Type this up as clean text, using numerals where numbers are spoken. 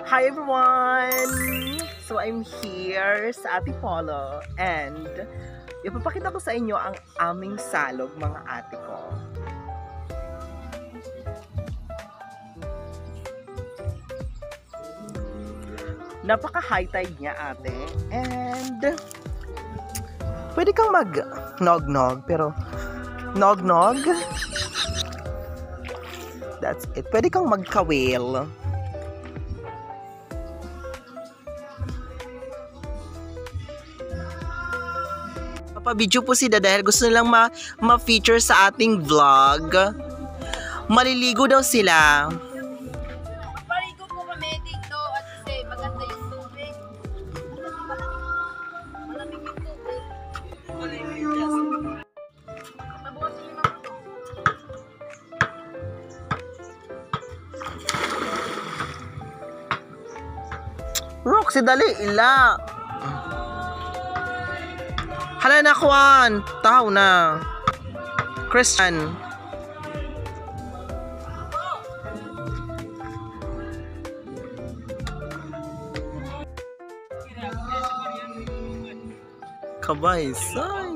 Hi everyone! So I'm here sa Ate Polo and ipapakita ko sa inyo ang aming salog mga ate ko. Napaka high tide niya ate and pwede kang mag nog-nog pero nog-nog that's it. Pwede kang magkawil. Papabidyo po sila dahil gusto nilang ma-feature sa ating vlog. Maliligo daw sila. Parigo po kami dito at kasi maganda yung tubig. Malamig yung tubig. Tabukasin nyo naman ito. Roxy, dali, ila. Hala na, Juan. Tahaw na. Christian. Kabay, say.